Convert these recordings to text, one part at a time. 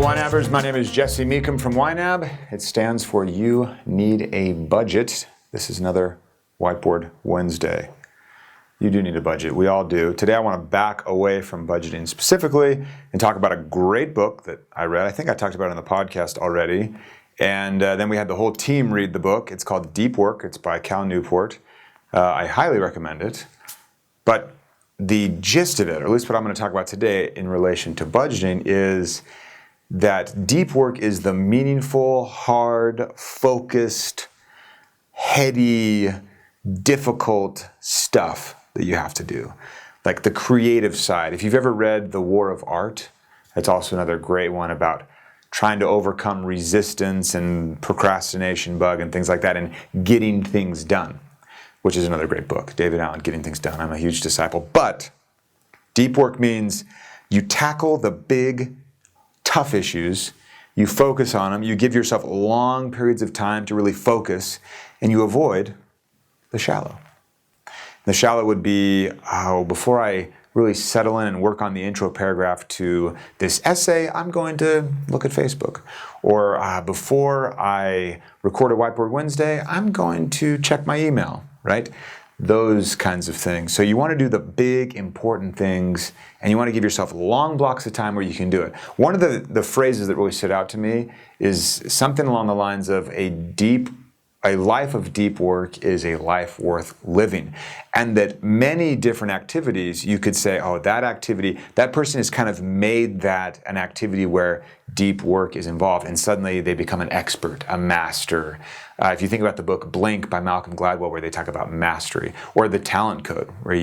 YNABers, my name is Jesse Meekum from YNAB. It stands for You Need a Budget. This is another Whiteboard Wednesday. You do need a budget. We all do. Today I want to back away from budgeting specifically and talk about a great book that I read. I think I talked about it on the podcast already. And then we had the whole team read the book. It's called Deep Work. It's by Cal Newport. I highly recommend it. But the gist of it, or at least what I'm going to talk about today in relation to budgeting, is that deep work is the meaningful, hard, focused, heady, difficult stuff that you have to do. Like the creative side. If you've ever read The War of Art, that's also another great one about trying to overcome resistance and procrastination bug and things like that and getting things done, which is another great book. David Allen, Getting Things Done. I'm a huge disciple. But deep work means you tackle the big, tough issues, you focus on them, you give yourself long periods of time to really focus, and you avoid the shallow. The shallow would be, before I really settle in and work on the intro paragraph to this essay, I'm going to look at Facebook. Or before I record a Whiteboard Wednesday, I'm going to check my email, right? Those kinds of things. So you want to do the big, important things, and you want to give yourself long blocks of time where you can do it. One of the phrases that really stood out to me is something along the lines of a life of deep work is a life worth living. And that many different activities, you could say, that activity, that person has kind of made that an activity where deep work is involved, and suddenly they become an expert, a master. If you think about the book Blink by Malcolm Gladwell, where they talk about mastery, or The Talent Code, where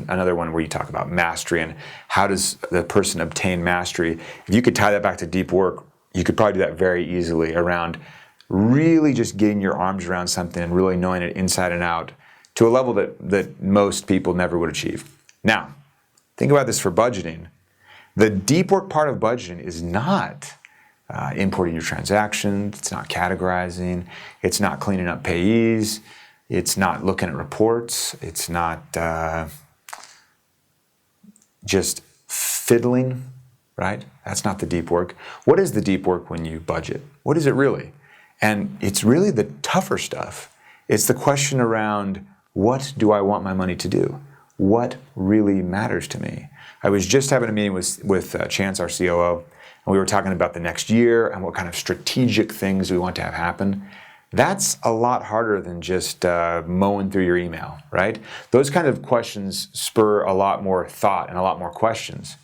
another one where you talk about mastery and how does the person obtain mastery. If you could tie that back to deep work, you could probably do that very easily around really just getting your arms around something and really knowing it inside and out to a level that most people never would achieve. Now, think about this for budgeting. The deep work part of budgeting is not importing your transactions, it's not categorizing, it's not cleaning up payees, it's not looking at reports, it's not just fiddling, right? That's not the deep work. What is the deep work when you budget? What is it really? And it's really the tougher stuff. It's the question around, what do I want my money to do? What really matters to me? I was just having a meeting with Chance, our COO, and we were talking about the next year and what kind of strategic things we want to have happen. That's a lot harder than just mowing through your email, right? Those kind of questions spur a lot more thought and a lot more questions.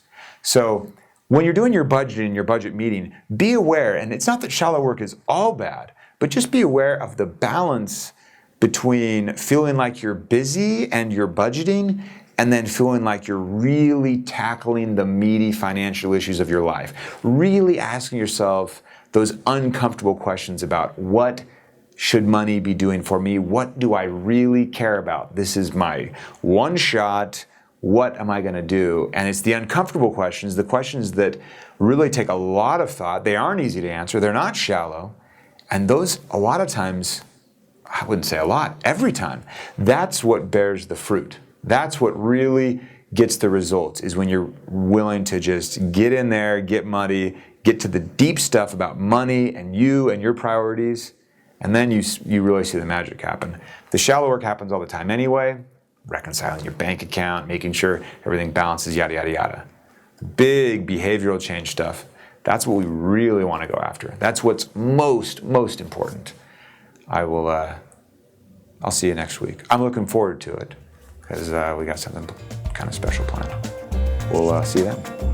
So when you're doing your budgeting, your budget meeting, be aware, and it's not that shallow work is all bad, but just be aware of the balance between feeling like you're busy and you're budgeting, and then feeling like you're really tackling the meaty financial issues of your life. Really asking yourself those uncomfortable questions about, what should money be doing for me? What do I really care about? This is my one shot. What am I going to do? And it's the uncomfortable questions, the questions that really take a lot of thought. They aren't easy to answer. They're not shallow. And those, a lot of times, I wouldn't say a lot, every time, that's what bears the fruit. That's what really gets the results, is when you're willing to just get in there, get muddy, get to the deep stuff about money and you and your priorities, and then you really see the magic happen. The shallow work happens all the time anyway. Reconciling your bank account, making sure everything balances, yada, yada, yada. Big behavioral change stuff. That's what we really want to go after. That's what's most important. I'll see you next week. I'm looking forward to it because we got something kind of special planned. We'll see you then.